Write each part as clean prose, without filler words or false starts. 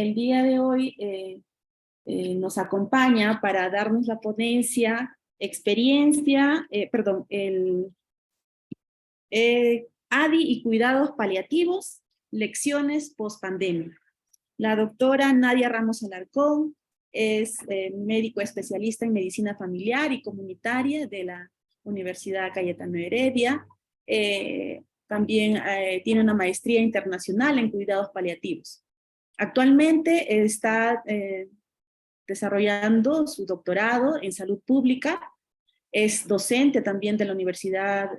El día de hoy nos acompaña para darnos la ponencia, ADI y cuidados paliativos, lecciones post-pandemia. La doctora Nadia Ramos Alarcón es médico especialista en medicina familiar y comunitaria de la Universidad Cayetano Heredia. También tiene una maestría internacional en cuidados paliativos. Actualmente está desarrollando su doctorado en salud pública, es docente también de la Universidad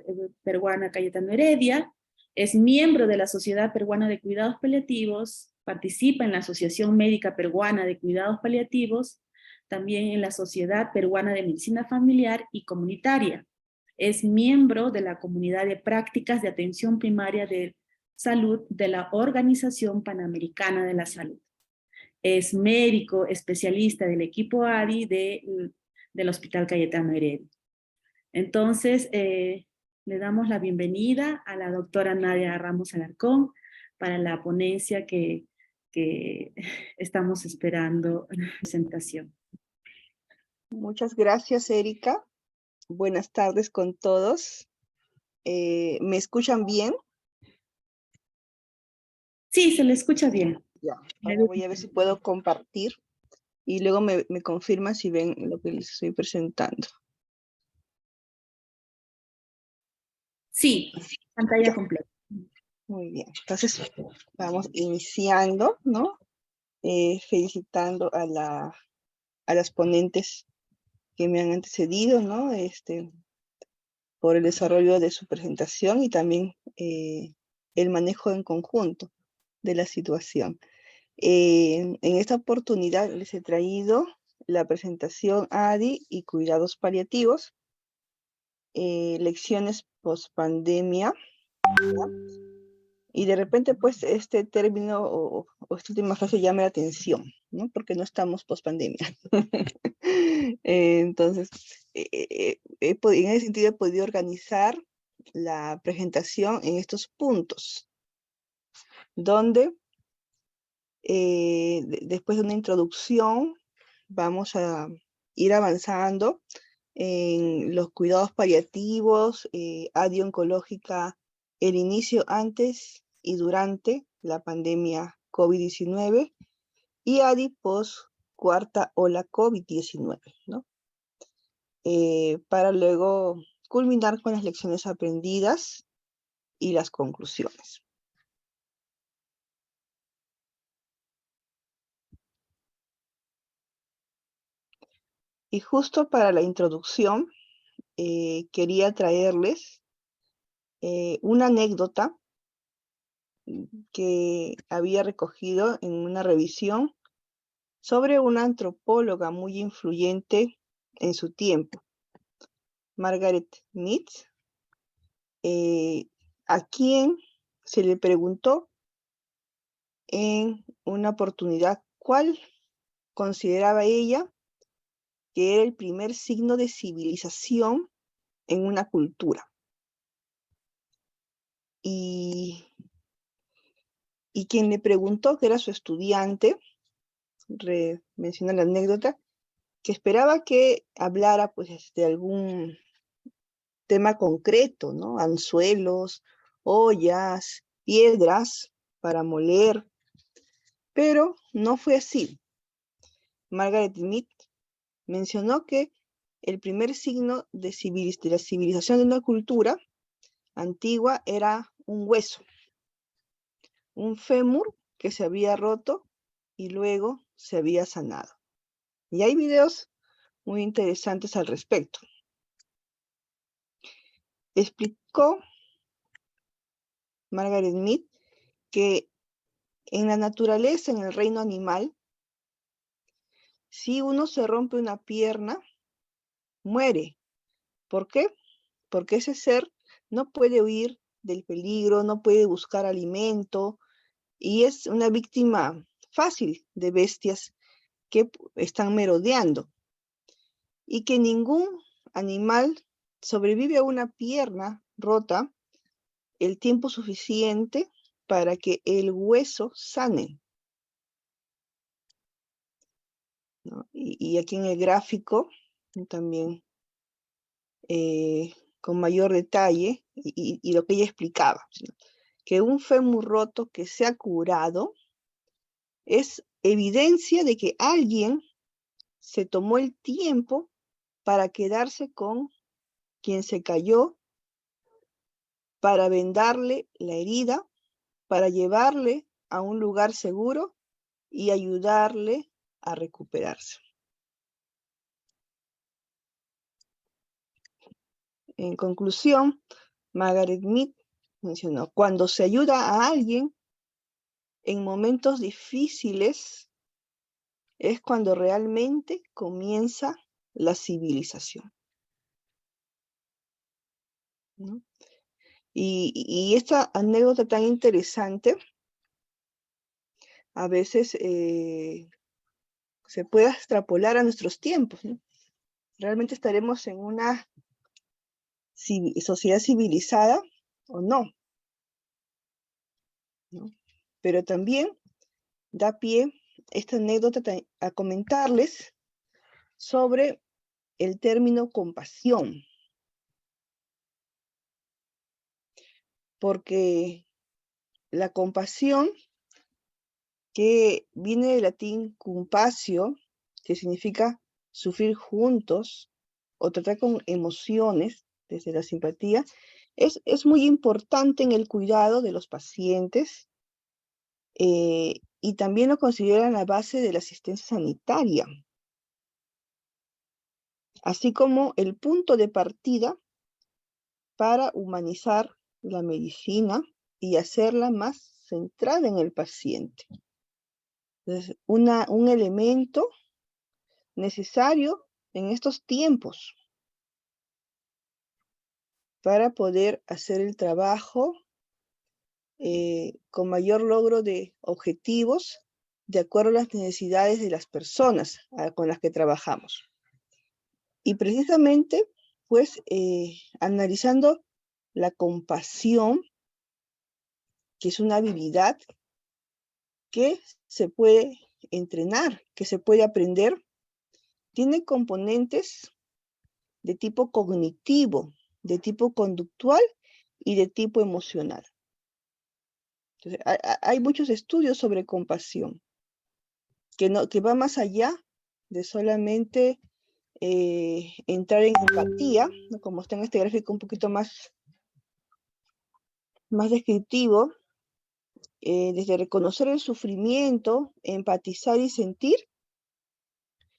Peruana Cayetano Heredia, es miembro de la Sociedad Peruana de Cuidados Paliativos, participa en la Asociación Médica Peruana de Cuidados Paliativos, también en la Sociedad Peruana de Medicina Familiar y Comunitaria. Es miembro de la Comunidad de Prácticas de Atención Primaria de Salud de la Organización Panamericana de la Salud. Es médico especialista del equipo ADI del Hospital Cayetano Heredia. Entonces, le damos la bienvenida a la doctora Nadia Ramos Alarcón para la ponencia que estamos esperando en la presentación. Muchas gracias, Erika. Buenas tardes con todos. ¿Me escuchan bien? Sí, se le escucha bien. Ya, ahora voy a ver si puedo compartir y luego me confirma si ven lo que les estoy presentando. Sí, pantalla completa. Muy bien, entonces vamos iniciando, ¿no? Felicitando a las ponentes que me han antecedido, ¿no? Por el desarrollo de su presentación y también el manejo en conjunto de la situación. En esta oportunidad les he traído la presentación ADI y cuidados paliativos, lecciones post-pandemia, y de repente pues este término o esta última frase llama la atención, ¿no? Porque no estamos post-pandemia. Entonces, en ese sentido he podido organizar la presentación en estos puntos, donde después de una introducción vamos a ir avanzando en los cuidados paliativos, ADI oncológica, el inicio antes y durante la pandemia COVID-19 y ADI post cuarta ola COVID-19, ¿no? Para luego culminar con las lecciones aprendidas y las conclusiones. Y justo para la introducción, quería traerles una anécdota que había recogido en una revisión sobre una antropóloga muy influyente en su tiempo, Margaret Mead, a quien se le preguntó en una oportunidad cuál consideraba ella que era el primer signo de civilización en una cultura. Y quien le preguntó, que era su estudiante, menciona la anécdota, que esperaba que hablara pues de algún tema concreto, ¿no? Anzuelos, ollas, piedras para moler, pero no fue así. Margaret Mead mencionó que el primer signo de la civilización de una cultura antigua era un hueso, un fémur que se había roto y luego se había sanado. Y hay videos muy interesantes al respecto. Explicó Margaret Mead que en la naturaleza, en el reino animal, si uno se rompe una pierna, muere. ¿Por qué? Porque ese ser no puede huir del peligro, no puede buscar alimento y es una víctima fácil de bestias que están merodeando. Y que ningún animal sobrevive a una pierna rota el tiempo suficiente para que el hueso sane. ¿no? Y aquí en el gráfico también con mayor detalle y lo que ella explicaba, ¿no? Que un fémur roto que se ha curado es evidencia de que alguien se tomó el tiempo para quedarse con quien se cayó, para vendarle la herida, para llevarle a un lugar seguro y ayudarle a recuperarse. En conclusión, Margaret Mead mencionó, cuando se ayuda a alguien en momentos difíciles es cuando realmente comienza la civilización, ¿no? Y esta anécdota tan interesante a veces se puede extrapolar a nuestros tiempos, ¿no? ¿Realmente estaremos en una sociedad civilizada o no? ¿No? Pero también da pie esta anécdota a comentarles sobre el término compasión, porque la compasión, que viene del latín compasio, que significa sufrir juntos o tratar con emociones desde la simpatía, es muy importante en el cuidado de los pacientes y también lo consideran la base de la asistencia sanitaria, así como el punto de partida para humanizar la medicina y hacerla más centrada en el paciente. Entonces, un elemento necesario en estos tiempos para poder hacer el trabajo con mayor logro de objetivos de acuerdo a las necesidades de las personas con las que trabajamos. Y precisamente, pues, analizando la compasión, que es una habilidad que se puede entrenar, que se puede aprender, tiene componentes de tipo cognitivo, de tipo conductual y de tipo emocional. Entonces, hay muchos estudios sobre compasión que va más allá de solamente entrar en empatía, ¿no? Como está en este gráfico un poquito más descriptivo, desde reconocer el sufrimiento, empatizar y sentir,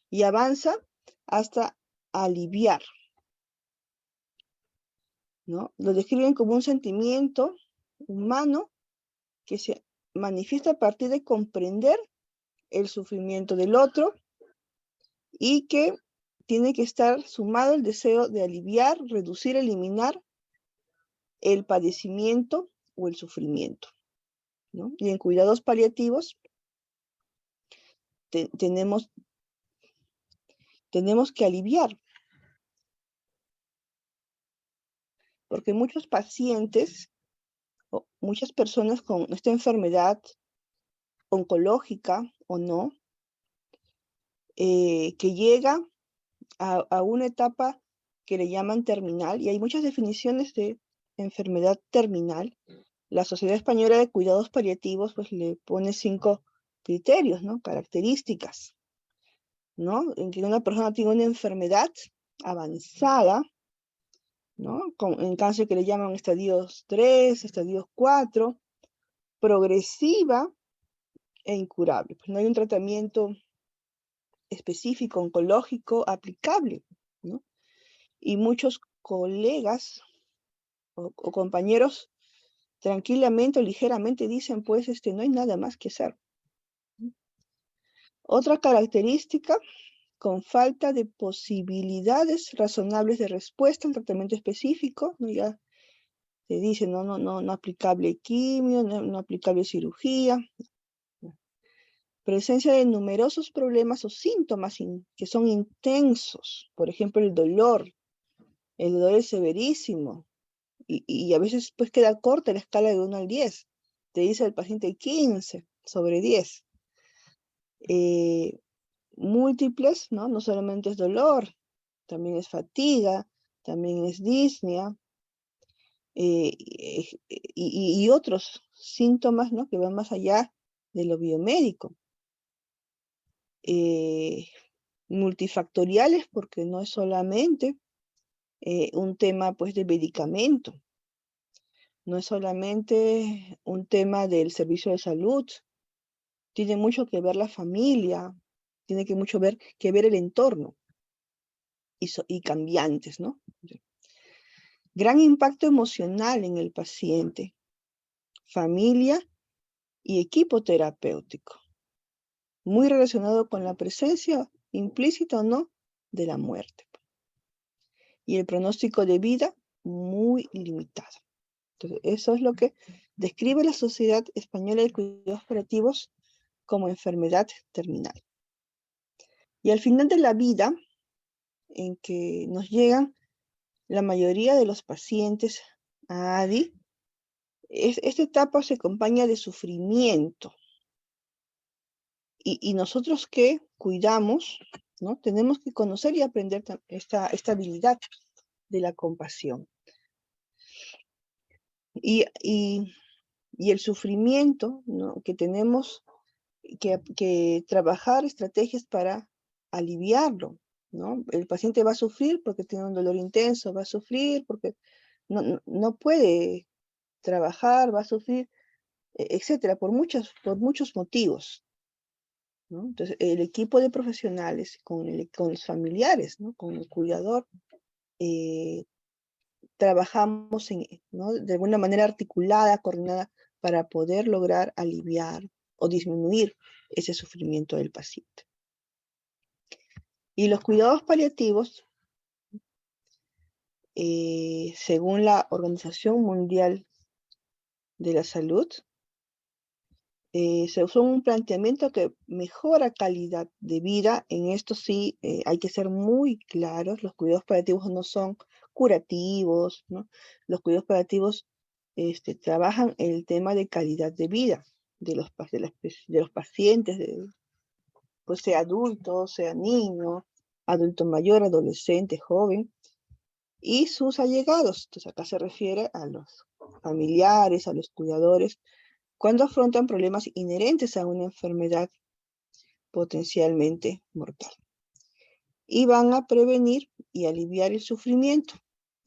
y avanza hasta aliviar, ¿no? Lo describen como un sentimiento humano que se manifiesta a partir de comprender el sufrimiento del otro y que tiene que estar sumado el deseo de aliviar, reducir, eliminar el padecimiento o el sufrimiento, ¿no? Y en cuidados paliativos tenemos que aliviar, porque muchos pacientes o muchas personas con esta enfermedad oncológica o no, que llega a una etapa que le llaman terminal, y hay muchas definiciones de enfermedad terminal. La Sociedad Española de Cuidados Paliativos pues le pone 5 criterios, ¿no? Características, ¿no? En que una persona tiene una enfermedad avanzada, ¿no? En cáncer que le llaman estadios 3, estadios 4, progresiva e incurable. Pues no hay un tratamiento específico, oncológico, aplicable, ¿no? Y muchos colegas o compañeros tranquilamente o ligeramente dicen, pues, no hay nada más que hacer. Otra característica, con falta de posibilidades razonables de respuesta al tratamiento específico, ¿no? Ya se dice, no aplicable quimio, no aplicable cirugía. Presencia de numerosos problemas o síntomas que son intensos, por ejemplo, el dolor es severísimo, y a veces pues queda corta la escala de 1 al 10. Te dice el paciente 15 sobre 10. múltiples, ¿no? No solamente es dolor, también es fatiga, también es disnea, y otros síntomas, ¿no? Que van más allá de lo biomédico. Multifactoriales, porque no es solamente un tema pues de medicamento, no es solamente un tema del servicio de salud, tiene mucho que ver la familia, tiene que mucho que ver el entorno y cambiantes, ¿no? Gran impacto emocional en el paciente, familia y equipo terapéutico, muy relacionado con la presencia implícita o no de la muerte. Y el pronóstico de vida muy limitado. Entonces, eso es lo que describe la Sociedad Española de Cuidados Paliativos como enfermedad terminal. Y al final de la vida, en que nos llegan la mayoría de los pacientes a ADI, esta etapa se acompaña de sufrimiento. Y nosotros que cuidamos, ¿no? Tenemos que conocer y aprender esta habilidad de la compasión. Y el sufrimiento, ¿no? Que tenemos que trabajar estrategias para aliviarlo, ¿no? El paciente va a sufrir porque tiene un dolor intenso, va a sufrir porque no puede trabajar, va a sufrir, etcétera, por muchos motivos, ¿no? Entonces, el equipo de profesionales con los familiares, ¿no? Con el cuidador, trabajamos ¿no? De alguna manera articulada, coordinada, para poder lograr aliviar o disminuir ese sufrimiento del paciente. Y los cuidados paliativos, según la Organización Mundial de la Salud, son un planteamiento que mejora calidad de vida. En esto sí hay que ser muy claros. Los cuidados paliativos no son curativos, ¿no? Los cuidados paliativos trabajan el tema de calidad de vida de los pacientes, pues sea adulto, sea niño, adulto mayor, adolescente, joven, y sus allegados. Entonces acá se refiere a los familiares, a los cuidadores, cuando afrontan problemas inherentes a una enfermedad potencialmente mortal. Y van a prevenir y aliviar el sufrimiento.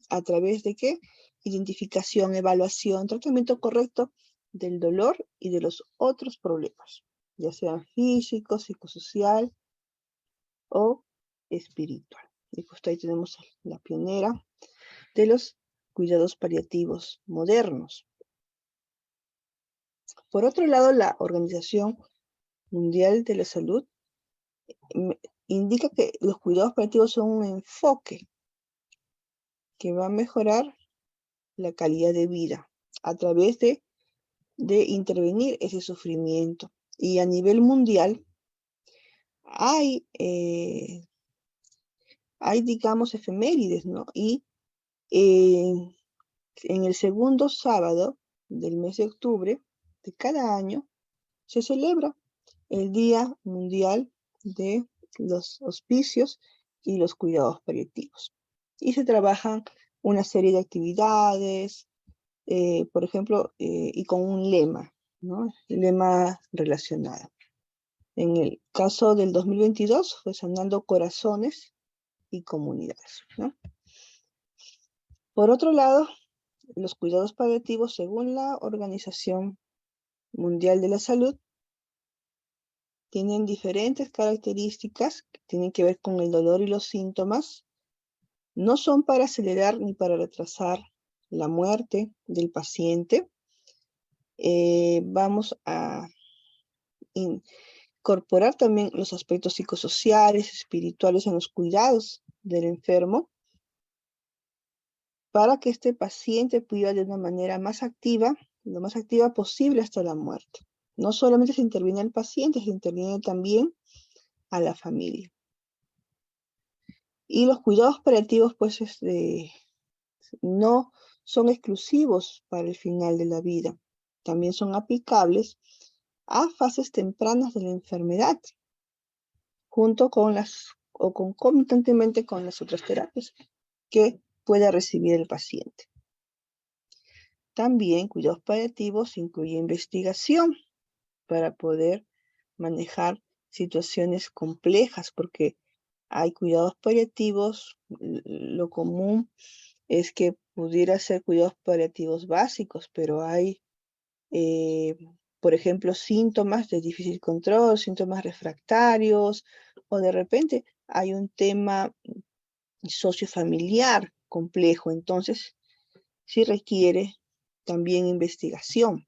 ¿A través de qué? Identificación, evaluación, tratamiento correcto del dolor y de los otros problemas, ya sean físico, psicosocial o espiritual. Y justo ahí tenemos la pionera de los cuidados paliativos modernos. Por otro lado, la Organización Mundial de la Salud indica que los cuidados paliativos son un enfoque que va a mejorar la calidad de vida a través de intervenir ese sufrimiento. Y a nivel mundial hay digamos, efemérides, ¿no? Y en el segundo sábado del mes de octubre de cada año se celebra el Día Mundial de los Hospicios y los Cuidados Paliativos. Y se trabajan una serie de actividades, por ejemplo, y con un lema, ¿no? El lema relacionado. En el caso del 2022 fue Sanando Corazones y Comunidades, ¿no? Por otro lado, los cuidados paliativos, según la Organización Mundial de la Salud, tienen diferentes características que tienen que ver con el dolor y los síntomas. No son para acelerar ni para retrasar la muerte del paciente. Vamos a incorporar también los aspectos psicosociales, espirituales en los cuidados del enfermo, para que este paciente viva de una manera más activa, lo más activa posible hasta la muerte. No solamente se interviene al paciente, se interviene también a la familia. Y los cuidados paliativos, pues, no son exclusivos para el final de la vida. También son aplicables a fases tempranas de la enfermedad, junto con o concomitantemente con las otras terapias que pueda recibir el paciente. También cuidados paliativos incluye investigación para poder manejar situaciones complejas, porque hay cuidados paliativos, lo común es que pudiera ser cuidados paliativos básicos, pero hay, por ejemplo, síntomas de difícil control, síntomas refractarios, o de repente hay un tema sociofamiliar complejo, entonces sí requiere también investigación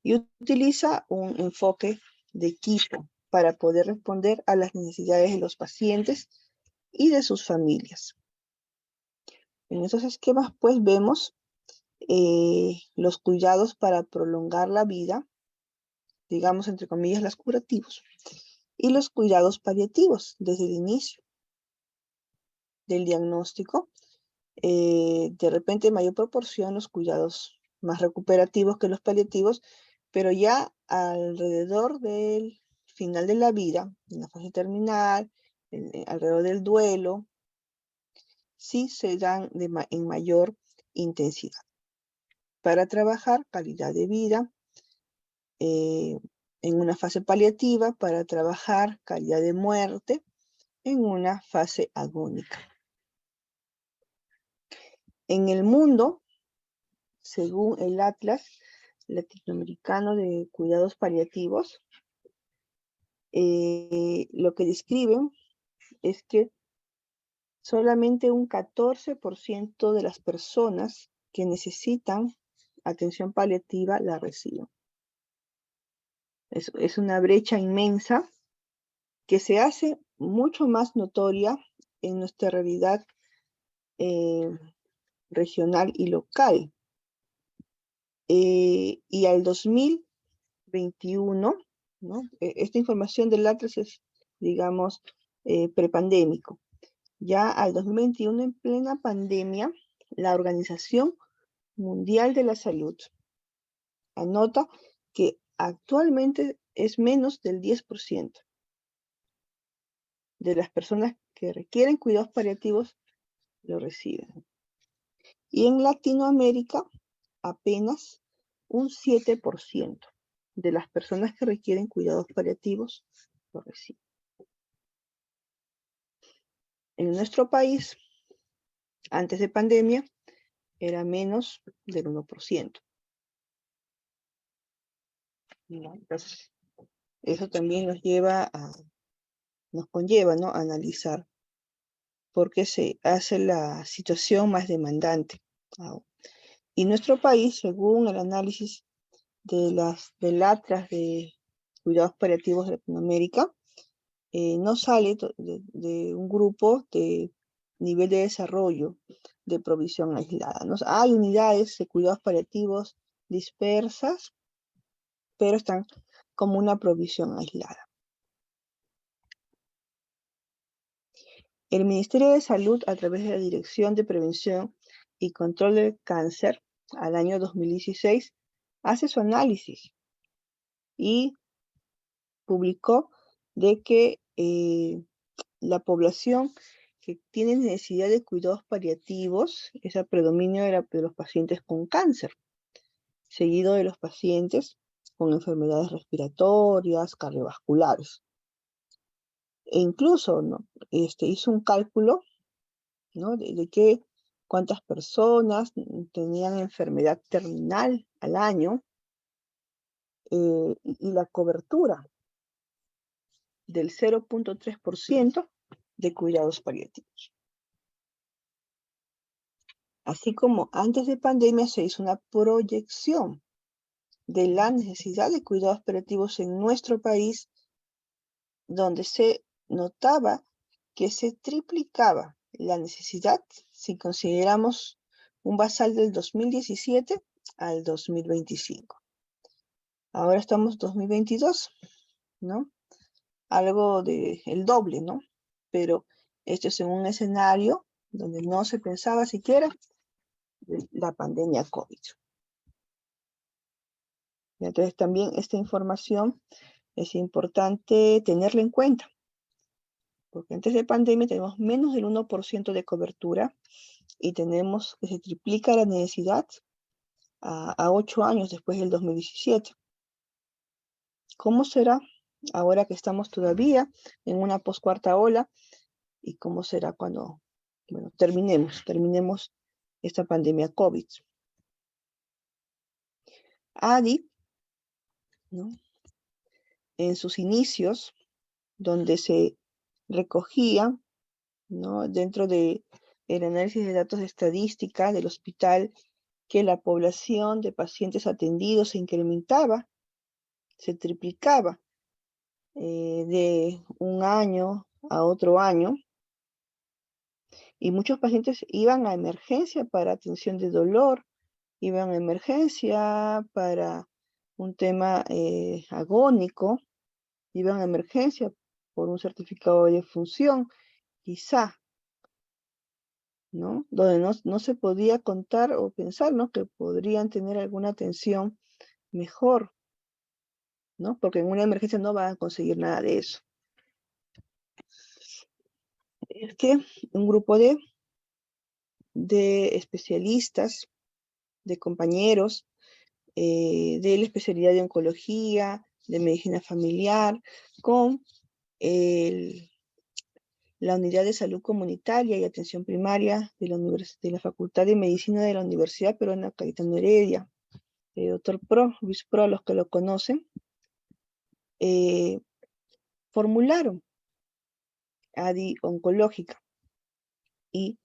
y utiliza un enfoque de equipo para poder responder a las necesidades de los pacientes y de sus familias. En esos esquemas, pues, vemos los cuidados para prolongar la vida, digamos, entre comillas, los curativos, y los cuidados paliativos desde el inicio del diagnóstico. De repente, en mayor proporción, los cuidados más recuperativos que los paliativos, pero ya alrededor del final de la vida, en la fase terminal, alrededor del duelo, sí se dan en mayor intensidad para trabajar calidad de vida, en una fase paliativa, para trabajar calidad de muerte en una fase agónica. En el mundo, según el Atlas Latinoamericano de Cuidados Paliativos, lo que describen es que solamente un 14% de las personas que necesitan atención paliativa la reciben. Es una brecha inmensa que se hace mucho más notoria en nuestra realidad regional y local. Y al 2021, ¿no? Esta información del Atlas es, digamos, prepandémico. Ya al 2021, en plena pandemia, la Organización Mundial de la Salud anota que actualmente es menos del 10% de las personas que requieren cuidados paliativos lo reciben. Y en Latinoamérica, apenas un 7% de las personas que requieren cuidados paliativos lo reciben. En nuestro país, antes de pandemia, era menos del 1%. Entonces, eso también nos conlleva, ¿no?, a analizar por qué se hace la situación más demandante. Y nuestro país, según el análisis del Atlas de Cuidados Paliativos de Latinoamérica, no sale de un grupo de nivel de desarrollo de provisión aislada, ¿no? Hay unidades de cuidados paliativos dispersas, pero están como una provisión aislada. El Ministerio de Salud, a través de la Dirección de Prevención y Control del Cáncer, al año 2016, hace su análisis y publicó de que la población que tiene necesidad de cuidados paliativos es el predominio de los pacientes con cáncer, seguido de los pacientes con enfermedades respiratorias, cardiovasculares. E incluso, ¿no?, hizo un cálculo, ¿no?, de cuántas personas tenían enfermedad terminal al año, y la cobertura del 0.3% de cuidados paliativos. Así como antes de pandemia se hizo una proyección de la necesidad de cuidados paliativos en nuestro país, donde se notaba que se triplicaba la necesidad si consideramos un basal del 2017 al 2025. Ahora estamos en 2022, ¿no? Algo el doble, ¿no? Pero esto es en un escenario donde no se pensaba siquiera de la pandemia COVID. Entonces también esta información es importante tenerla en cuenta porque antes de pandemia tenemos menos del 1% de cobertura y tenemos que se triplica la necesidad a 8 años después del 2017. ¿Cómo será ahora que estamos todavía en una poscuarta ola? ¿Y cómo será cuando, bueno, terminemos esta pandemia COVID? ADI, ¿no?, en sus inicios, donde se recogía, ¿no?, dentro del análisis de datos de estadística del hospital, que la población de pacientes atendidos se incrementaba, se triplicaba de un año a otro año, y muchos pacientes iban a emergencia para atención de dolor, iban a emergencia para un tema agónico, iban a emergencia por un certificado de defunción, quizá, ¿no? Donde no se podía contar o pensar, ¿no?, que podrían tener alguna atención mejor, ¿no? Porque en una emergencia no van a conseguir nada de eso. Es que un grupo de especialistas, de compañeros de la especialidad de oncología, de medicina familiar, con la unidad de salud comunitaria y atención primaria de la Facultad de Medicina de la Universidad Peruana Cayetano Heredia, el doctor Luis Pro, los que lo conocen, formularon ADI oncológica, y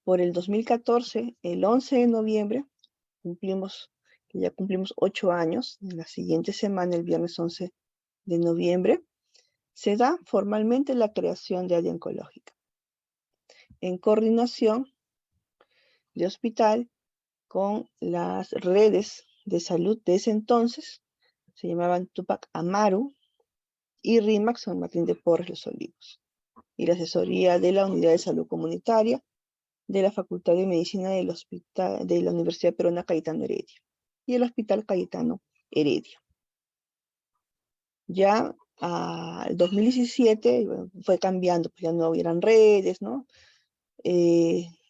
por el 2014, el 11 de noviembre, ya cumplimos 8 años, en la siguiente semana, el viernes 11 de noviembre, se da formalmente la creación de ADI oncológica, en coordinación de hospital con las redes de salud de ese entonces, se llamaban Tupac Amaru y RIMAC San Martín de Porres Los Olivos, y la asesoría de la Unidad de Salud Comunitaria de la Facultad de Medicina de la Universidad Peruana Cayetano Heredia y el Hospital Cayetano Heredia. Ya al 2017 fue cambiando, pues ya no eran redes, ¿no?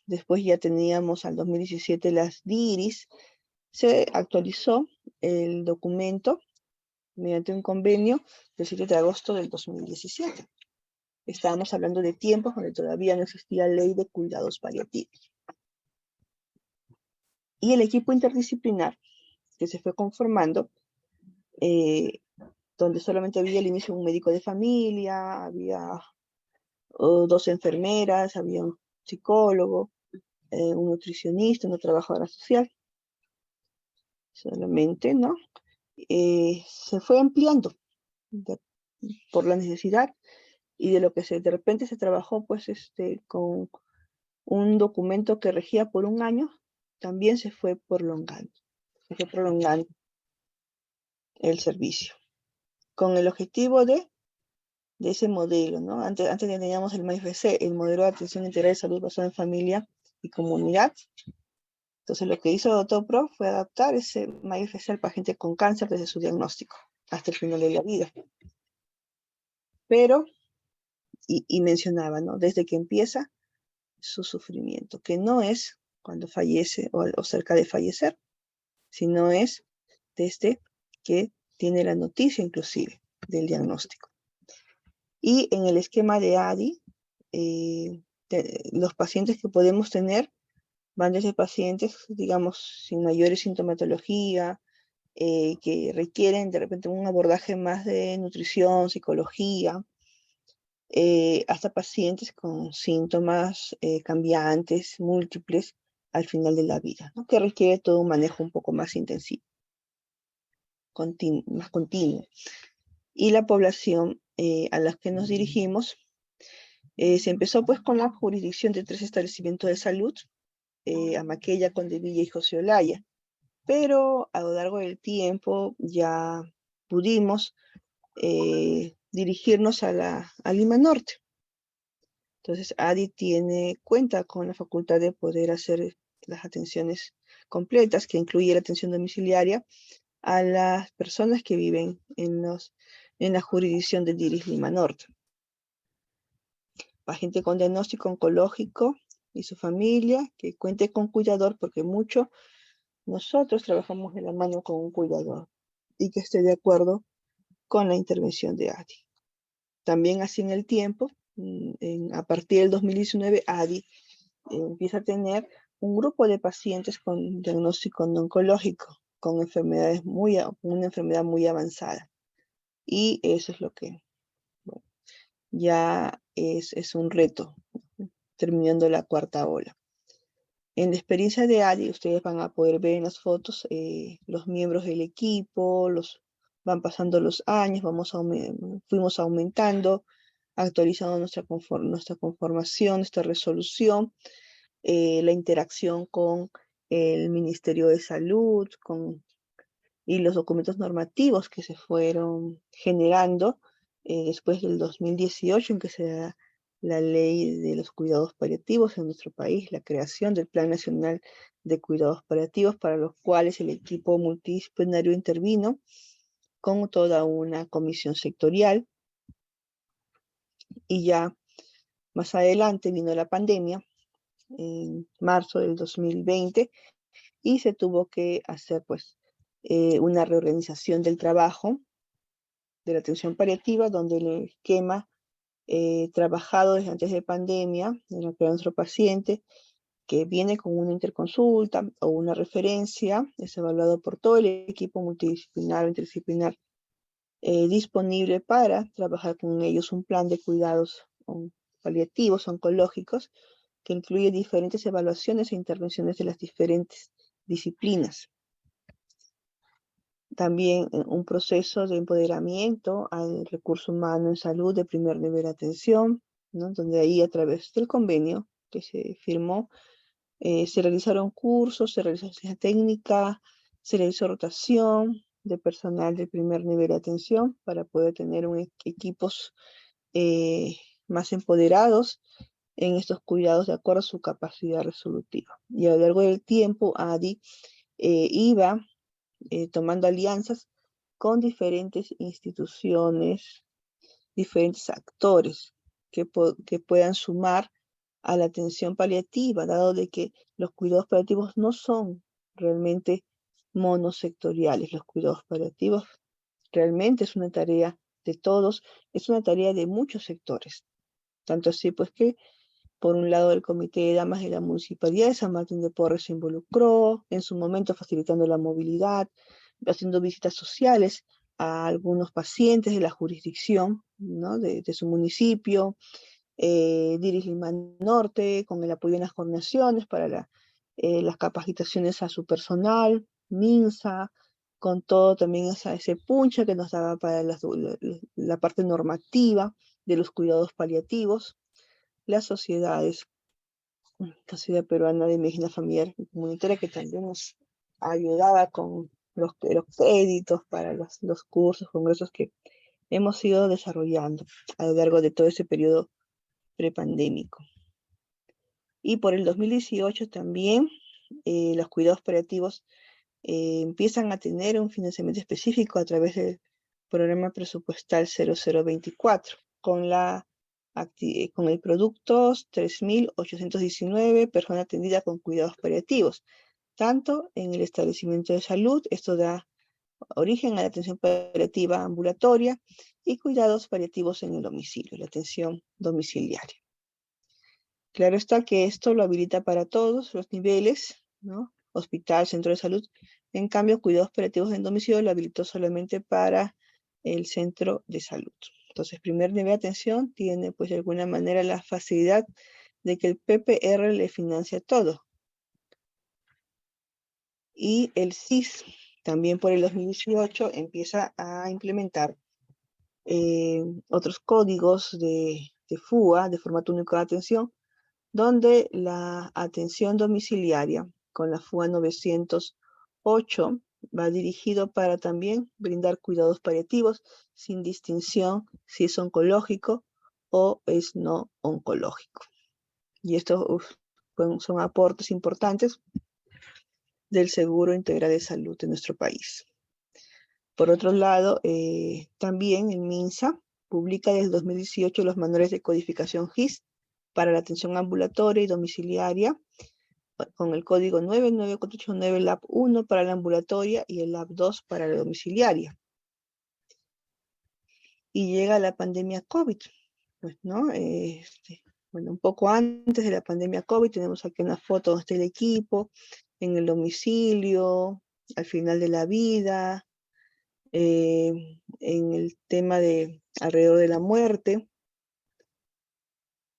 Después ya teníamos al 2017 las DIRIS. Se actualizó el documento mediante un convenio del 7 de agosto del 2017. Estábamos hablando de tiempos donde todavía no existía ley de cuidados paliativos. Y el equipo interdisciplinar que se fue conformando, donde solamente había al inicio un médico de familia, había 2 enfermeras, había un psicólogo, un nutricionista, una trabajadora social, solamente, ¿no? Se fue ampliando por la necesidad y de lo que de repente se trabajó, pues, con un documento que regía por un año, también se fue prolongando el servicio, con el objetivo de ese modelo, ¿no? Antes teníamos el MAIFC, el modelo de atención integral de salud basado en familia y comunidad. Entonces lo que hizo el doctor Pro fue adaptar ese MAIFC al paciente con cáncer desde su diagnóstico hasta el final de la vida. Pero, y mencionaba, ¿no?, desde que empieza su sufrimiento, que no es cuando fallece o cerca de fallecer, sino es desde que tiene la noticia inclusive del diagnóstico. Y en el esquema de ADI, los pacientes que podemos tener van desde pacientes, digamos, sin mayores sintomatología, que requieren de repente un abordaje más de nutrición, psicología, hasta pacientes con síntomas cambiantes, múltiples, al final de la vida, ¿no?, que requiere todo un manejo un poco más intensivo, más continuo. Y la población a la que nos dirigimos se empezó pues con la jurisdicción de 3 establecimientos de salud, Amaquella, Condevilla y José Olaya, pero a lo largo del tiempo ya pudimos dirigirnos a Lima Norte. Entonces ADI cuenta con la facultad de poder hacer las atenciones completas, que incluye la atención domiciliaria a las personas que viven en la jurisdicción de DIRIS Lima Norte. paciente con diagnóstico oncológico y su familia, que cuente con cuidador, porque nosotros trabajamos de la mano con un cuidador y que esté de acuerdo con la intervención de ADI. También así en el tiempo, a partir del 2019, ADI empieza a tener un grupo de pacientes con diagnóstico no oncológico, con una enfermedad muy avanzada. Y eso es lo que bueno, ya es un reto, terminando la cuarta ola. En la experiencia de ADI, ustedes van a poder ver en las fotos los miembros del equipo, van pasando los años, fuimos aumentando, actualizando nuestra conformación, nuestra resolución, la interacción con el Ministerio de Salud y los documentos normativos que se fueron generando después del 2018, en que se da la ley de los cuidados paliativos en nuestro país, la creación del Plan Nacional de Cuidados Paliativos, para los cuales el equipo multidisciplinario intervino con toda una comisión sectorial. Y ya más adelante vino la pandemia, en marzo del 2020, y se tuvo que hacer pues una reorganización del trabajo de la atención paliativa, donde el esquema trabajado desde antes de pandemia, en el que nuestro paciente que viene con una interconsulta o una referencia, es evaluado por todo el equipo multidisciplinar o interdisciplinar disponible para trabajar con ellos un plan de cuidados paliativos, oncológicos, que incluye diferentes evaluaciones e intervenciones de las diferentes disciplinas. También un proceso de empoderamiento al recurso humano en salud de primer nivel de atención, ¿no? Donde ahí, a través del convenio que se firmó, se realizaron cursos, se realizó asistencia técnica, se realizó rotación de personal de primer nivel de atención para poder tener equipos más empoderados en estos cuidados de acuerdo a su capacidad resolutiva. Y a lo largo del tiempo, ADI iba tomando alianzas con diferentes instituciones, diferentes actores que puedan sumar a la atención paliativa, dado de que los cuidados paliativos no son realmente monosectoriales. Los cuidados paliativos realmente es una tarea de todos, es una tarea de muchos sectores. Tanto así pues que por un lado, el Comité de Damas de la Municipalidad de San Martín de Porres se involucró, en su momento facilitando la movilidad, haciendo visitas sociales a algunos pacientes de la jurisdicción, ¿no? de su municipio, Diris Lima Norte, con el apoyo en las coordinaciones para las capacitaciones a su personal, MINSA, con todo también ese puncha que nos daba para la parte normativa de los cuidados paliativos. Las sociedades, la Sociedad Peruana de Medicina Familiar y Comunitaria, que también nos ayudaba con los créditos para los cursos, congresos que hemos ido desarrollando a lo largo de todo ese periodo prepandémico. Y por el 2018 también los cuidados paliativos empiezan a tener un financiamiento específico a través del programa presupuestal 0024, con el producto 3.819, persona atendida con cuidados paliativos, tanto en el establecimiento de salud, esto da origen a la atención paliativa ambulatoria, y cuidados paliativos en el domicilio, la atención domiciliaria. Claro está que esto lo habilita para todos los niveles, ¿no? Hospital, centro de salud. En cambio, cuidados paliativos en domicilio lo habilitó solamente para el centro de salud. Entonces, primer nivel de atención tiene, pues, de alguna manera la facilidad de que el PPR le financia todo. Y el SIS, también por el 2018, empieza a implementar otros códigos de FUA, de formato único de atención, donde la atención domiciliaria con la FUA 908 va dirigido para también brindar cuidados paliativos sin distinción si es oncológico o es no oncológico. Y estos son aportes importantes del Seguro Integral de Salud de nuestro país. Por otro lado, también el MINSA publica desde el 2018 los manuales de codificación GIS para la atención ambulatoria y domiciliaria, con el código 99489 LAB 1 para la ambulatoria y el LAB 2 para la domiciliaria. Y llega la pandemia COVID, pues, ¿no? Bueno, un poco antes de la pandemia COVID, tenemos aquí una foto donde está el equipo, en el domicilio, al final de la vida, en el tema de alrededor de la muerte,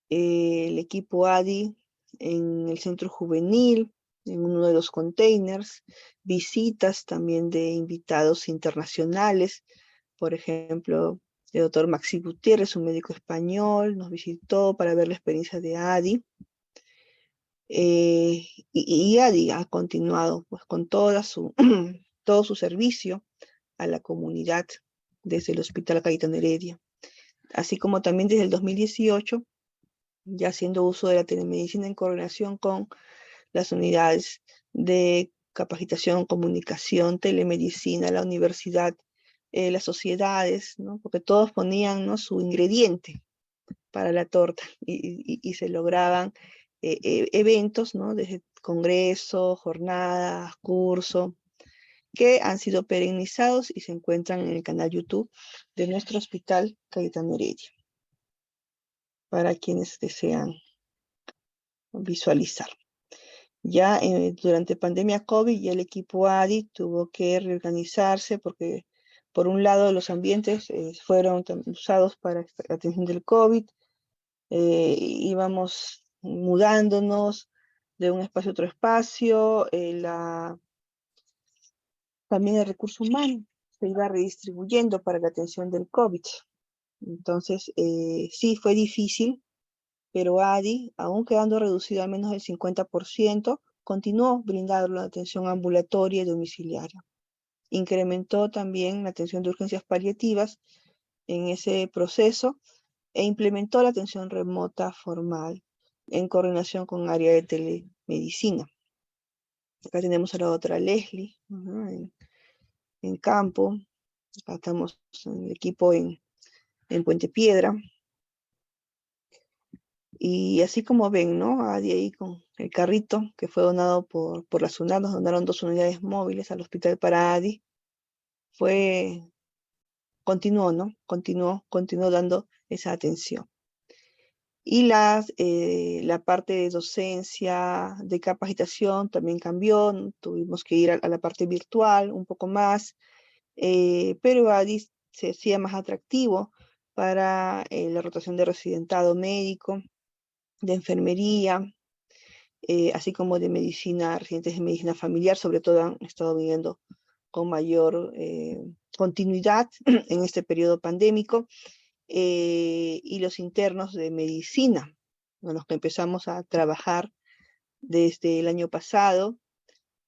el equipo ADI en el centro juvenil, en uno de los containers, visitas también de invitados internacionales, por ejemplo, el doctor Maxi Gutiérrez, un médico español, nos visitó para ver la experiencia de ADI. Y ADI ha continuado pues, con toda todo su servicio a la comunidad desde el Hospital Cayetano Heredia, así como también desde el 2018, ya haciendo uso de la telemedicina en coordinación con las unidades de capacitación, comunicación, telemedicina, la universidad, las sociedades, ¿no? Porque todos ponían, ¿no?, su ingrediente para la torta y se lograban eventos, ¿no?, desde congresos, jornadas, cursos, que han sido perenizados y se encuentran en el canal YouTube de nuestro Hospital Cayetano Heredia, para quienes desean visualizar. Ya durante pandemia COVID, ya el equipo ADI tuvo que reorganizarse porque, por un lado, los ambientes fueron usados para la atención del COVID, íbamos mudándonos de un espacio a otro espacio, también el recurso humano se iba redistribuyendo para la atención del COVID. Entonces, sí, fue difícil, pero ADI, aún quedando reducido a menos del 50%, continuó brindando la atención ambulatoria y domiciliaria. Incrementó también la atención de urgencias paliativas en ese proceso e implementó la atención remota formal en coordinación con área de telemedicina. Acá tenemos a la otra Leslie, en campo. Acá estamos en el equipo en Puente Piedra. Y así como ven, ¿no? Adi ahí con el carrito que fue donado por la SUNAT, nos donaron 2 unidades móviles al hospital para Adi. Continuó, ¿no? Continuó dando esa atención. Y la parte de docencia, de capacitación también cambió, ¿no? Tuvimos que ir a la parte virtual un poco más, pero Adi se hacía más atractivo para la rotación de residentado médico, de enfermería, así como de medicina, residentes de medicina familiar, sobre todo han estado viniendo con mayor continuidad en este periodo pandémico, y los internos de medicina, con los que empezamos a trabajar desde el año pasado,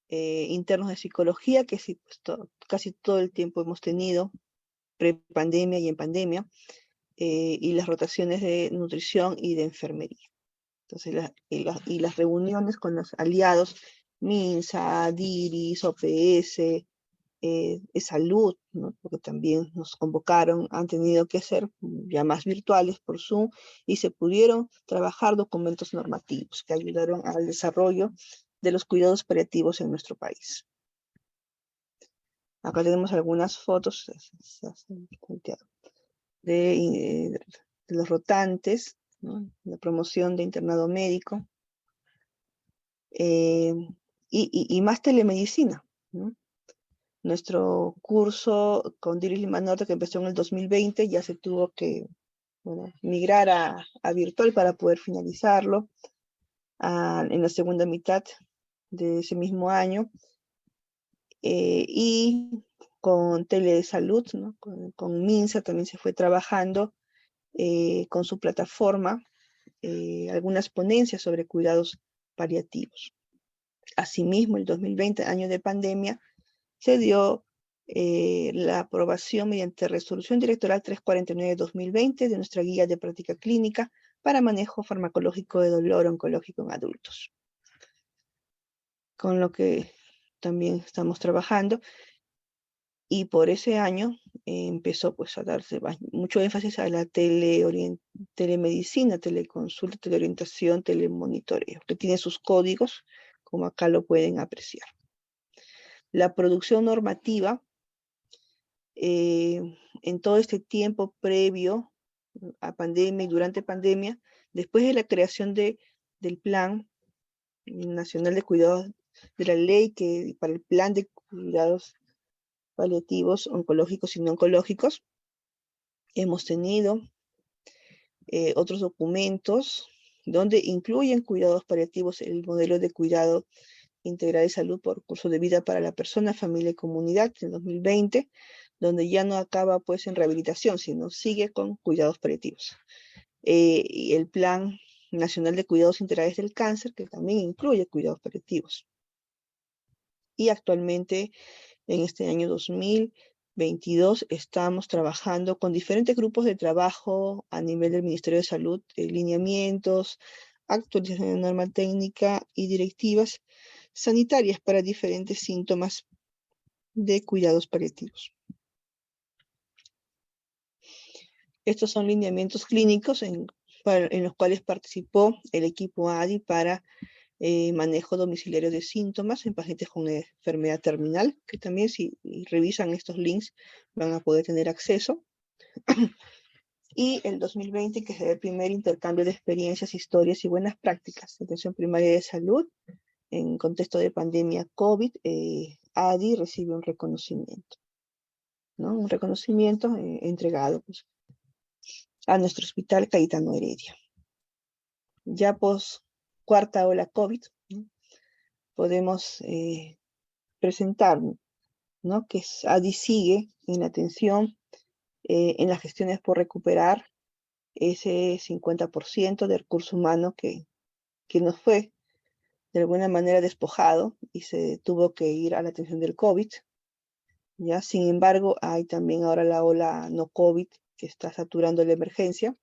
internos de psicología, que sí, pues, casi todo el tiempo hemos tenido, pre-pandemia y en pandemia, y las rotaciones de nutrición y de enfermería. Entonces, las reuniones con los aliados, MINSA, DIRIS, OPS, Salud, ¿no? Porque también nos convocaron, han tenido que ser ya más virtuales por Zoom, y se pudieron trabajar documentos normativos que ayudaron al desarrollo de los cuidados paliativos en nuestro país. Acá tenemos algunas fotos de los rotantes, ¿no? La promoción de internado médico, y más telemedicina, ¿no? Nuestro curso con Diris Lima Norte, que empezó en el 2020, ya se tuvo que migrar a virtual para poder finalizarlo en la segunda mitad de ese mismo año. Y con Telesalud, ¿no? Con MINSA también se fue trabajando con su plataforma algunas ponencias sobre cuidados paliativos. Asimismo, el 2020, año de pandemia, se dio la aprobación mediante Resolución Directoral 349-2020 de nuestra Guía de Práctica Clínica para Manejo Farmacológico de Dolor Oncológico en Adultos, con lo que también estamos trabajando. Y por ese año empezó pues a darse mucho énfasis a la telemedicina, teleconsulta, teleorientación, telemonitoreo, que tiene sus códigos, como acá lo pueden apreciar. La producción normativa, en todo este tiempo previo a pandemia y durante pandemia, después de la creación del Plan Nacional de Cuidados, de la ley que para el Plan de Cuidados Paliativos, oncológicos y no oncológicos, hemos tenido otros documentos donde incluyen cuidados paliativos, el modelo de cuidado integral de salud por curso de vida para la persona, familia y comunidad en 2020, donde ya no acaba pues en rehabilitación, sino sigue con cuidados paliativos. Y el Plan Nacional de Cuidados Integrales del Cáncer, que también incluye cuidados paliativos. Y actualmente, en este año 2022, estamos trabajando con diferentes grupos de trabajo a nivel del Ministerio de Salud, lineamientos, actualización de norma técnica y directivas sanitarias para diferentes síntomas de cuidados paliativos. Estos son lineamientos clínicos en los cuales participó el equipo ADI para manejo domiciliario de síntomas en pacientes con enfermedad terminal, que también si revisan estos links van a poder tener acceso. Y el 2020, que es el primer intercambio de experiencias, historias y buenas prácticas de atención primaria de salud en contexto de pandemia COVID, ADI recibe un reconocimiento, ¿no? Un reconocimiento entregado pues, a nuestro hospital Cayetano Heredia. Ya pos cuarta ola COVID, ¿no? Podemos presentar, ¿no? Que ADI sigue en la atención, en las gestiones por recuperar ese 50% del recurso humano que nos fue de alguna manera despojado y se tuvo que ir a la atención del COVID. ¿Ya? Sin embargo, hay también ahora la ola no COVID que está saturando la emergencia.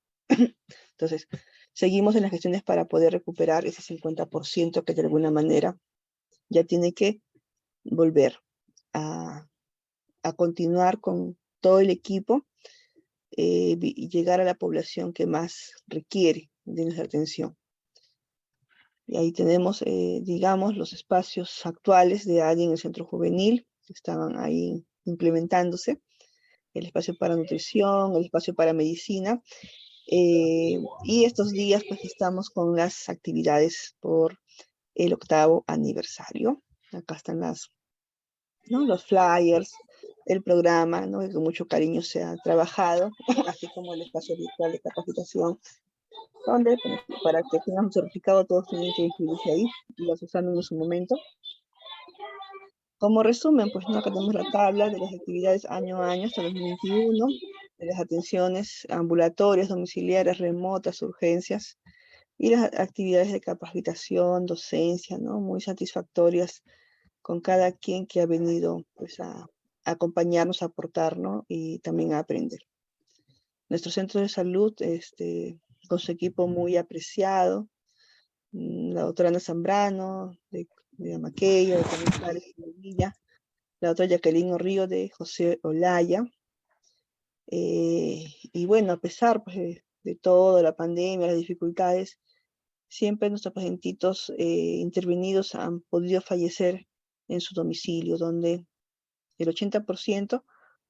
Entonces, seguimos en las gestiones para poder recuperar ese 50% que de alguna manera ya tiene que volver a continuar con todo el equipo y llegar a la población que más requiere de nuestra atención. Y ahí tenemos, digamos, los espacios actuales de ADI en el centro juvenil, que estaban ahí implementándose, el espacio para nutrición, el espacio para medicina, y estos días pues estamos con las actividades por el 8º aniversario. Acá están ¿no? Los flyers, el programa, ¿no? Que con mucho cariño se ha trabajado, así como el espacio virtual de capacitación, donde para que tengan un certificado todos tienen que inscribirse ahí y los exámenes en su momento. Como resumen, pues ¿no? Acá tenemos la tabla de las actividades año a año hasta 2021, de las atenciones ambulatorias, domiciliarias, remotas, urgencias, y las actividades de capacitación, docencia, ¿no? Muy satisfactorias con cada quien que ha venido pues, a acompañarnos, a aportarnos y también a aprender. Nuestro centro de salud, con su equipo muy apreciado, la doctora Ana Zambrano, de Amaqueyo, de Canizales, de Villa, la doctora Jacqueline Río de José Olaya. Y bueno, a pesar pues, de todo, la pandemia, las dificultades, siempre nuestros pacientitos intervenidos han podido fallecer en su domicilio, donde el 80%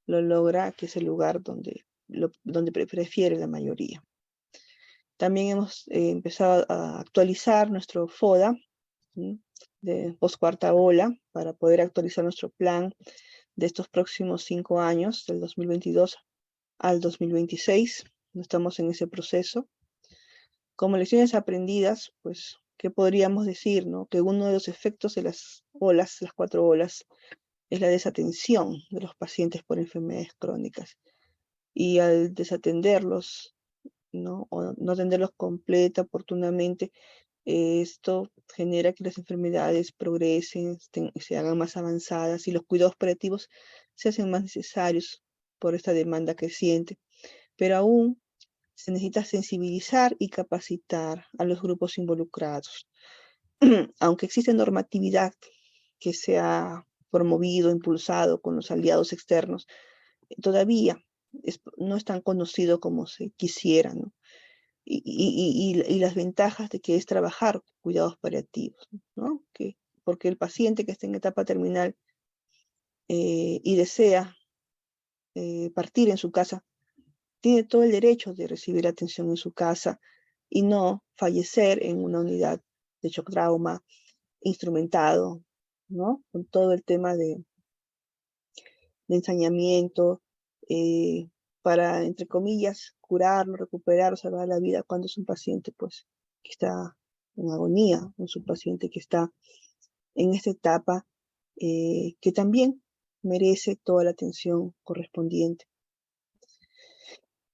lo logra, que es el lugar donde prefiere la mayoría. También hemos empezado a actualizar nuestro FODA, ¿sí? De post-cuarta ola, para poder actualizar nuestro plan de estos próximos 5 años, del 2022 al 2026. Estamos en ese proceso. Como lecciones aprendidas, pues, ¿qué podríamos decir, no? Que uno de los efectos de las 4 olas, es la desatención de los pacientes por enfermedades crónicas. Y al desatenderlos, ¿no? O no atenderlos completa, oportunamente, esto genera que las enfermedades progresen, se hagan más avanzadas y los cuidados paliativos se hacen más necesarios por esta demanda creciente. Pero aún se necesita sensibilizar y capacitar a los grupos involucrados. Aunque existe normatividad que se ha promovido, impulsado con los aliados externos, todavía no es tan conocido como se quisiera, ¿no? Y las ventajas de que es trabajar cuidados paliativos, ¿no? Porque el paciente que está en etapa terminal y desea partir en su casa, tiene todo el derecho de recibir atención en su casa y no fallecer en una unidad de shock trauma, instrumentado, ¿no? Con todo el tema de ensañamiento, para, entre comillas, curarlo, recuperarlo, salvar la vida cuando es un paciente, pues, que está en agonía, es un paciente que está en esta etapa, que también merece toda la atención correspondiente.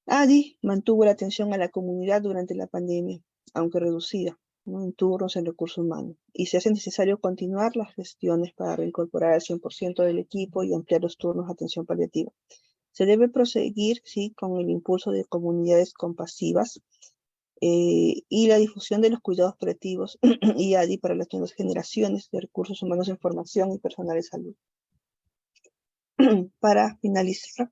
ADI mantuvo la atención a la comunidad durante la pandemia, aunque reducida, ¿no? En turnos en recursos humanos, y se hace necesario continuar las gestiones para reincorporar al 100% del equipo y ampliar los turnos de atención paliativa. Se debe proseguir, sí, con el impulso de comunidades compasivas y la difusión de los cuidados paliativos y ADI para las nuevas generaciones de recursos humanos en formación y personal de salud. Para finalizar,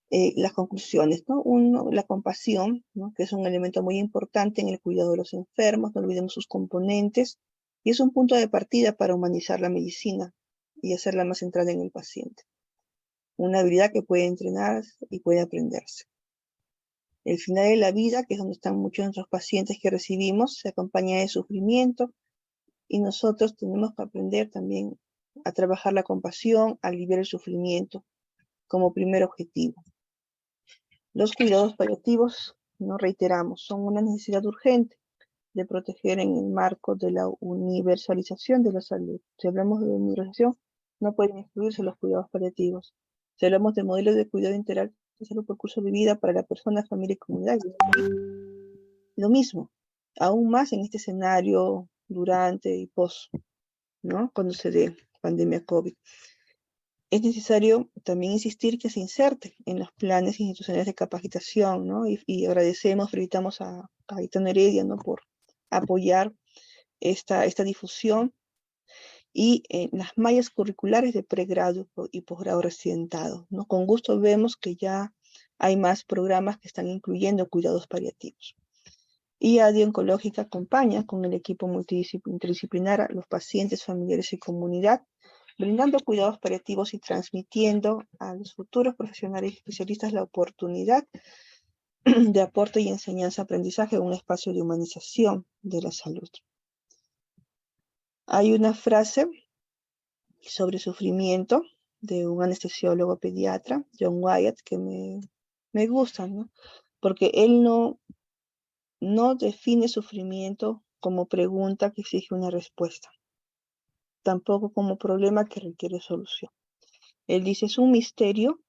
las conclusiones, ¿no? Uno, la compasión, ¿no? Que es un elemento muy importante en el cuidado de los enfermos, no olvidemos sus componentes, y es un punto de partida para humanizar la medicina y hacerla más centrada en el paciente. Una habilidad que puede entrenarse y puede aprenderse. El final de la vida, que es donde están muchos de nuestros pacientes que recibimos, se acompaña de sufrimiento, y nosotros tenemos que aprender también a trabajar la compasión, a aliviar el sufrimiento como primer objetivo. Los cuidados paliativos, no reiteramos, son una necesidad urgente de proteger en el marco de la universalización de la salud. Si hablamos de universalización, no pueden excluirse los cuidados paliativos. Si hablamos de modelos de cuidado integral de salud por curso de vida para la persona, familia y comunidad, lo mismo, aún más en este escenario durante y post, ¿no? Cuando se dé pandemia COVID. Es necesario también insistir que se inserte en los planes institucionales de capacitación, ¿no? Y agradecemos, felicitamos a Cayetano Heredia, ¿no? Por apoyar esta difusión y las mallas curriculares de pregrado y posgrado residentado, ¿no? Con gusto vemos que ya hay más programas que están incluyendo cuidados paliativos. Y ADI Oncológica acompaña con el equipo multidisciplinar a los pacientes, familiares y comunidad, brindando cuidados paliativos y transmitiendo a los futuros profesionales y especialistas la oportunidad de aporte y enseñanza-aprendizaje en un espacio de humanización de la salud. Hay una frase sobre sufrimiento de un anestesiólogo pediatra, John Wyatt, que me gusta, ¿no? Porque él no define sufrimiento como pregunta que exige una respuesta, tampoco como problema que requiere solución. Él dice, es un misterio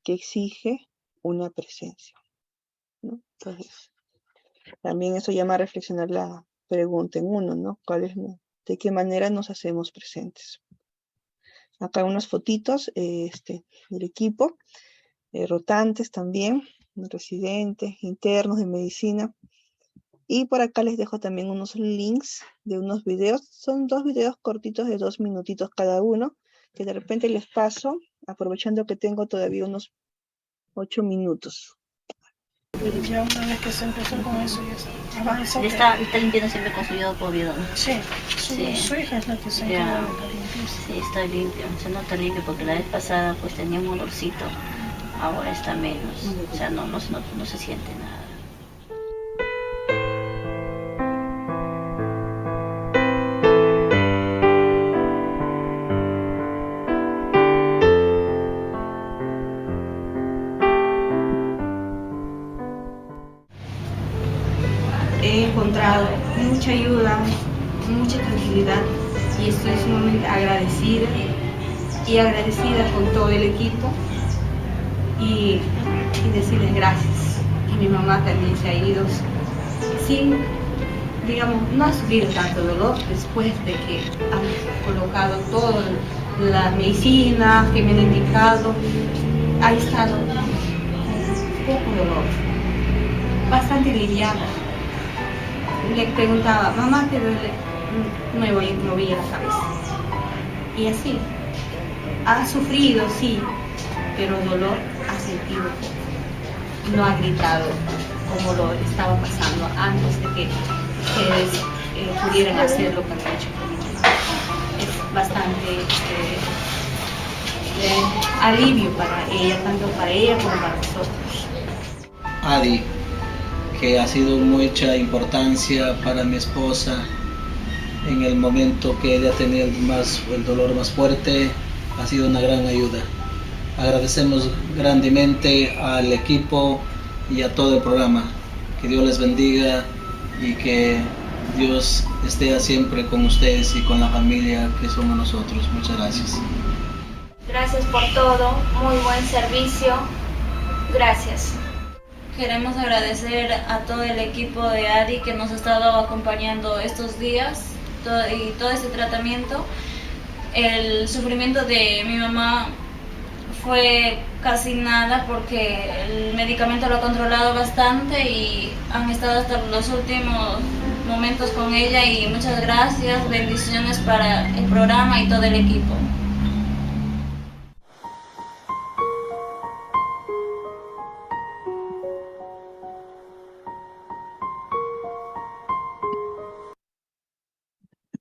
que exige una presencia, ¿no? Entonces, también eso llama a reflexionar la pregunta en uno, ¿no? ¿De qué manera nos hacemos presentes? Acá unas fotitos del equipo, rotantes también, residentes, internos de medicina. Y por acá les dejo también unos links de unos videos. Son 2 videos cortitos de 2 minutitos cada uno, que de repente les paso, aprovechando que tengo todavía unos 8 minutos. Ya una vez que se empezó con eso, ya avanza. Está limpiando siempre con su yodo por bidón. Sí, su hija es la que se encarga de limpiar. Sí, está limpio, se nota limpio porque la vez pasada pues tenía un olorcito, ahora está menos, o sea, no se siente nada. He encontrado mucha ayuda, mucha tranquilidad y estoy sumamente agradecida con todo el equipo y decirles gracias. Y mi mamá también se ha ido sin, digamos, no ha sufrido tanto dolor después de que han colocado todas las medicinas que me han indicado. Ha estado con poco dolor, bastante liviana. Le preguntaba, mamá, ¿te duele? Me movía la cabeza. Y así, ha sufrido, sí, pero dolor ha sentido poco. No ha gritado como lo estaba pasando antes de que ustedes pudieran hacer lo que han hecho con mi mamá. Es bastante alivio para ella, tanto para ella como para nosotros. Adi, que ha sido mucha importancia para mi esposa en el momento que ella tenía el dolor más fuerte, ha sido una gran ayuda. Agradecemos grandemente al equipo y a todo el programa. Que Dios les bendiga y que Dios esté siempre con ustedes y con la familia que somos nosotros. Muchas gracias. Gracias por todo, muy buen servicio. Gracias. Queremos agradecer a todo el equipo de ADI que nos ha estado acompañando estos días y todo este tratamiento. El sufrimiento de mi mamá fue casi nada porque el medicamento lo ha controlado bastante y han estado hasta los últimos momentos con ella, y muchas gracias, bendiciones para el programa y todo el equipo.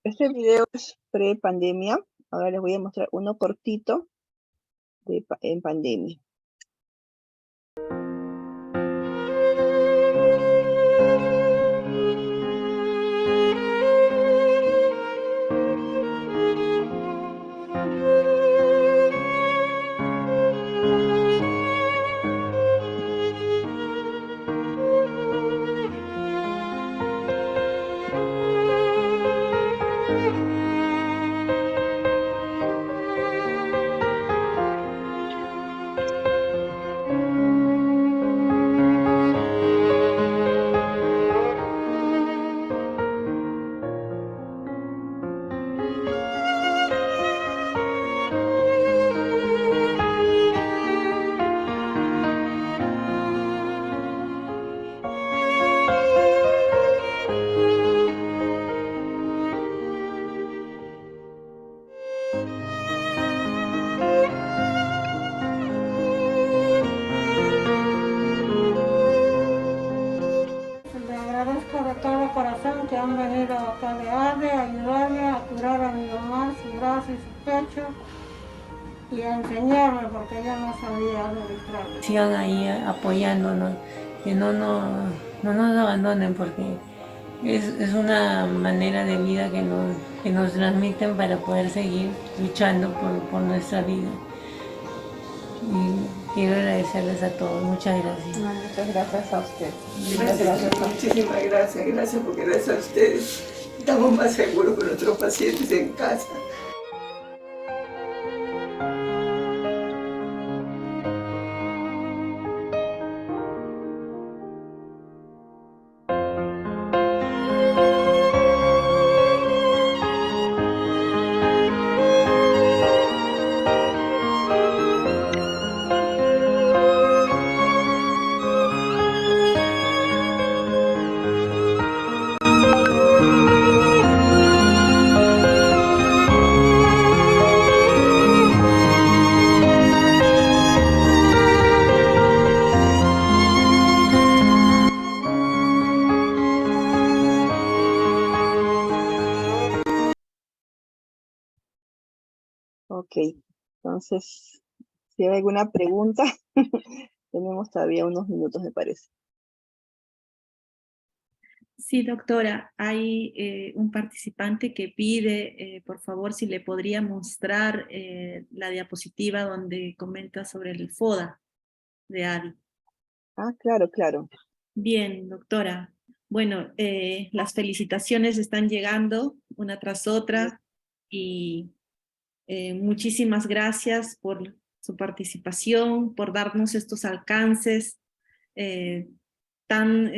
Este video es pre-pandemia. Ahora les voy a mostrar uno cortito en pandemia. Le agradezco de todo corazón que han venido acá de ADE a ayudarme a curar a mi mamá, su brazo y su pecho, y a enseñarme porque yo no sabía administrarlo. Sigan ahí apoyándonos, que no nos abandonen, porque es una manera de vida que nos transmiten para poder seguir luchando por nuestra vida. Y quiero agradecerles a todos. Muchas gracias. Muchas gracias a usted. Muchísimas gracias. Gracias porque gracias a ustedes estamos más seguros con nuestros pacientes en casa. Ok, entonces, si hay alguna pregunta, tenemos todavía unos minutos, me parece. Sí, doctora, hay un participante que pide, por favor, si le podría mostrar la diapositiva donde comenta sobre el FODA de ADI. Ah, claro, claro. Bien, doctora. Bueno, las felicitaciones están llegando una tras otra y muchísimas gracias por su participación, por darnos estos alcances tan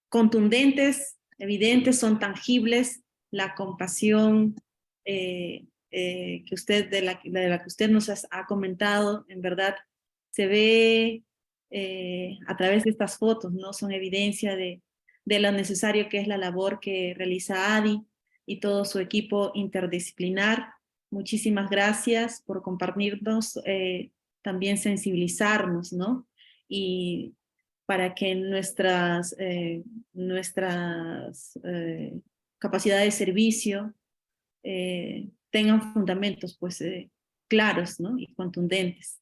contundentes, evidentes, son tangibles. La compasión que usted, de la que usted nos ha comentado, en verdad se ve a través de estas fotos, ¿no? Son evidencia de lo necesario que es la labor que realiza ADI y todo su equipo interdisciplinar. Muchísimas gracias por compartirnos también sensibilizarnos, ¿no? Y para que nuestras capacidades de servicio tengan fundamentos pues, claros, ¿no? Y contundentes.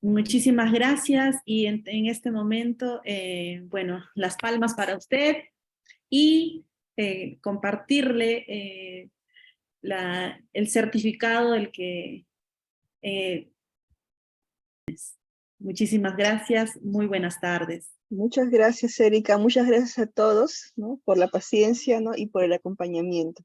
Muchísimas gracias y en este momento, bueno, las palmas para usted y compartirle el certificado del que... muchísimas gracias, muy buenas tardes. Muchas gracias, Erika. Muchas gracias a todos, ¿no? Por la paciencia, ¿no? Y por el acompañamiento.